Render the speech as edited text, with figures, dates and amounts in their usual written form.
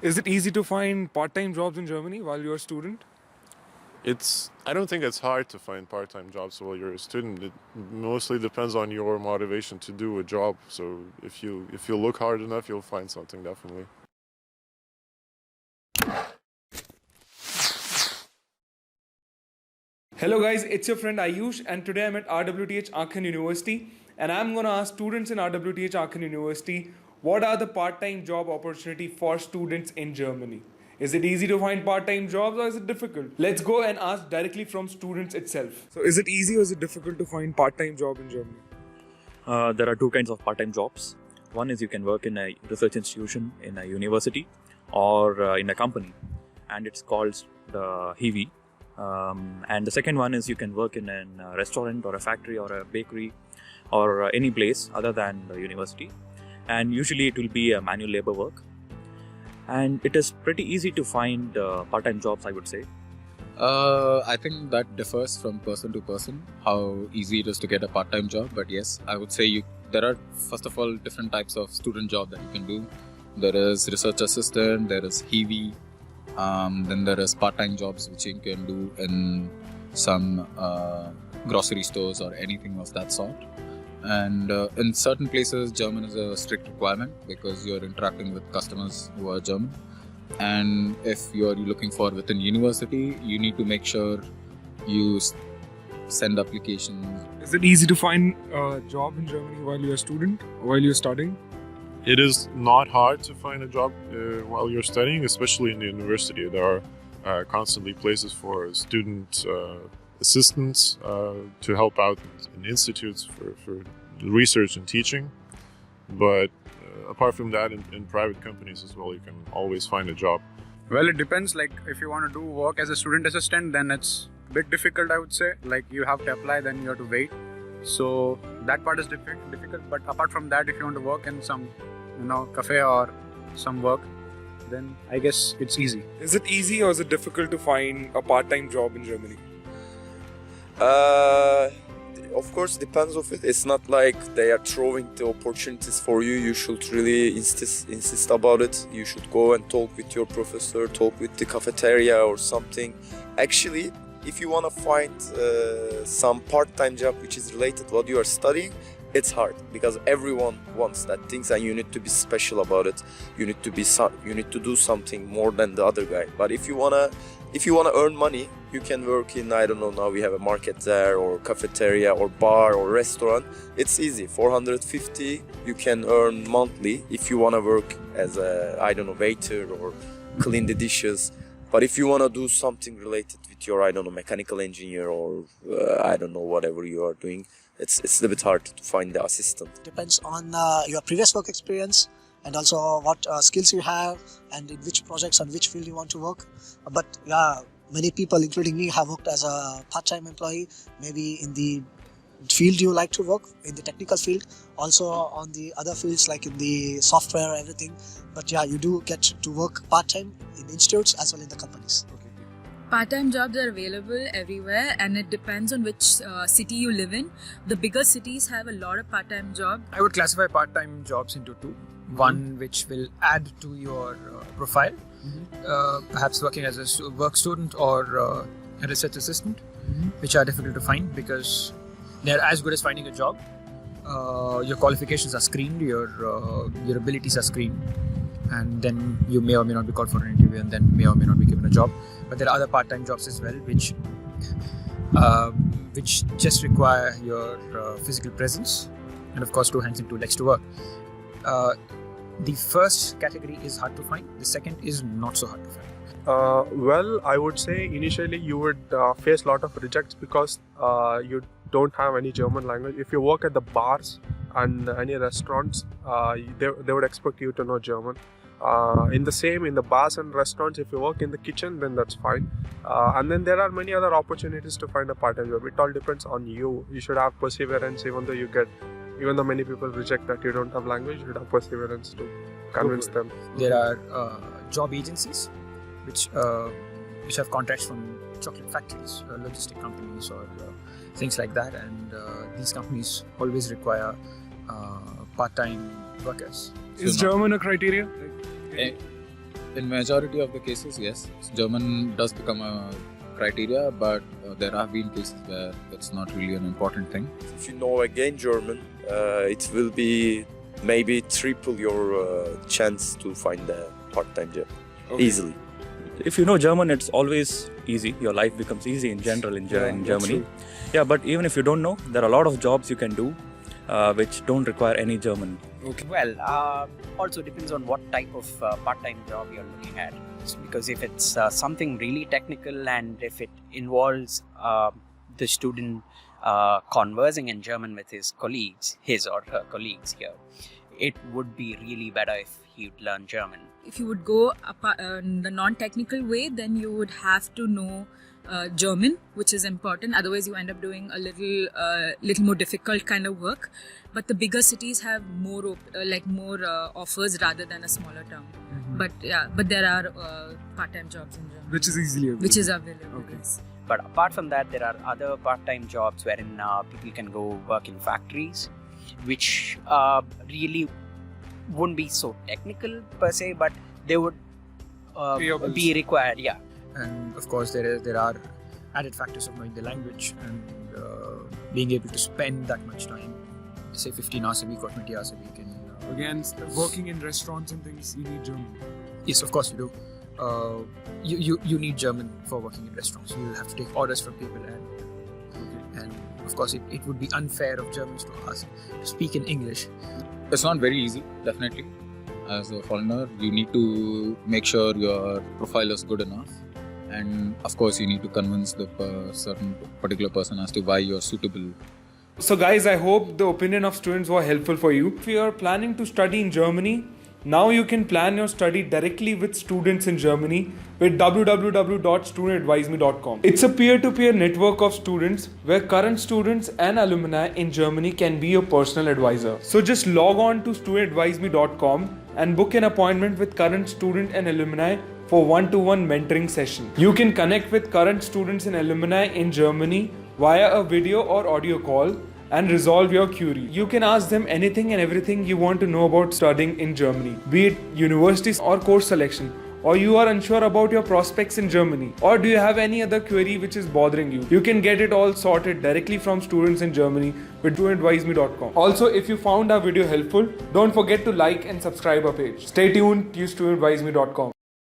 Is it easy to find part-time jobs in Germany while you're a student? I don't think it's hard to find part-time jobs while you're a student. It mostly depends on your motivation to do a job. So if you look hard enough, you'll find something definitely. Hello guys, it's your friend Ayush and today I'm at RWTH Aachen University and I'm going to ask students in RWTH Aachen University what are the part-time job opportunity for students in Germany. Is it easy to find part-time jobs or is it difficult? Let's go and ask directly from students itself. So is it easy or is it difficult to find part-time job in Germany? There are two kinds of part-time jobs. One is you can work in a research institution, in a university, or in a company, and it's called the HEVI. And the second one is you can work in a restaurant or a factory or a bakery or any place other than the university. And usually it will be a manual labor work. And it is pretty easy to find part-time jobs, I would say. I think that differs from person to person, how easy it is to get a part-time job. But yes, I would say there are, first of all, different types of student job that you can do. There is research assistant, there is HEVI, then there is part-time jobs which you can do in some grocery stores or anything of that sort. And in certain places, German is a strict requirement because you're interacting with customers who are German. And if you're looking for within university, you need to make sure you send applications. Is it easy to find a job in Germany while you're a student, while you're studying? It is not hard to find a job while you're studying, especially in the university. There are constantly places for student assistants to help out in institutes for research and teaching. But apart from that, in private companies as well, you can always find a job. Well, it depends. Like if you want to do work as a student assistant, then it's a bit difficult, I would say. Like you have to apply, then you have to wait. So that part is difficult. But apart from that, if you want to work in some, cafe or some work, then I guess it's easy. Is it easy or is it difficult to find a part-time job in Germany? Of course, depends of it. It's not like they are throwing the opportunities for you. You should really insist about it. You should go and talk with your professor, talk with the cafeteria or something. Actually, if you want to find some part-time job which is related to what you are studying, it's hard because everyone wants that things and you need to be special about it. You need to do something more than the other guy. But if you wanna earn money, you can work in, I don't know, now we have a market there or cafeteria or bar or restaurant. It's easy. 450 you can earn monthly if you wanna work as a, I don't know, waiter or clean the dishes. But if you wanna do something related with your, I don't know, mechanical engineer or I don't know, whatever you are doing, it's a little bit hard to find the assistant. Depends on your previous work experience and also what skills you have and in which projects and which field you want to work. But yeah, many people, including me, have worked as a part-time employee, maybe in the field you like to work, in the technical field, also on the other fields like in the software, everything. But yeah, you do get to work part-time in institutes as well in the companies. Part-time jobs are available everywhere and it depends on which city you live in. The bigger cities have a lot of part-time jobs. I would classify part-time jobs into two. One which will add to your profile, perhaps working as a work student or a research assistant, which are difficult to find because they're as good as finding a job. Your qualifications are screened, your abilities are screened, and then you may or may not be called for an interview and then may or may not be given a job. But there are other part-time jobs as well which just require your physical presence and of course 2 hands and 2 legs to work. The first category is hard to find, the second is not so hard to find. Well, I would say initially you would face a lot of rejects because you don't have any German language. If you work at the bars and any restaurants, they would expect you to know German. In the bars and restaurants, if you work in the kitchen, then that's fine. And then there are many other opportunities to find a part-time job. It all depends on you. You should have perseverance, even though many people reject that you don't have language, you should have perseverance to convince them. There are job agencies which have contracts from chocolate factories, logistic companies or things like that, and these companies always require part-time workers. Is German a criteria? In majority of the cases, yes, German does become a criteria, but there have been cases where it's not really an important thing. If you know again German, it will be maybe triple your chance to find a part-time job easily. If you know German, it's always easy. Your life becomes easy in general in Germany. true. Yeah, but even if you don't know, there are a lot of jobs you can do which don't require any German. Well, also depends on what type of part-time job you're looking at. Because if it's something really technical and if it involves the student conversing in German with his or her colleagues here, it would be really better if he'd learn German. If you would go the non-technical way, then you would have to know German, which is important. Otherwise, you end up doing a little more difficult kind of work. But the bigger cities have more offers rather than a smaller town. But there are part-time jobs in Germany, Which is easily available. which is available. Okay. Yes. But apart from that, there are other part-time jobs wherein people can go work in factories, which really wouldn't be so technical per se, but they would be required. Yeah. And of course, there are added factors of knowing the language and being able to spend that much time, say 15 hours a week or 20 hours a week. Again, working in restaurants and things, you need German. Yes, of course you do. You need German for working in restaurants. You will have to take orders from people, and of course it would be unfair of Germans to ask to speak in English. It's not very easy, definitely. As a foreigner, you need to make sure your profile is good enough, and of course you need to convince the certain particular person as to why you're suitable. So guys, I hope the opinion of students were helpful for you. If you are planning to study in Germany, now you can plan your study directly with students in Germany with www.studentadviseme.com. It's a peer-to-peer network of students where current students and alumni in Germany can be your personal advisor. So just log on to studentadviseme.com and book an appointment with current student and alumni for one-to-one mentoring session. You can connect with current students and alumni in Germany via a video or audio call and resolve your query. You can ask them anything and everything you want to know about studying in Germany, be it universities or course selection, or you are unsure about your prospects in Germany, or do you have any other query which is bothering you. You can get it all sorted directly from students in Germany with studentadviseme.com. Also, if you found our video helpful, don't forget to like and subscribe our page. Stay tuned to studentadviseme.com.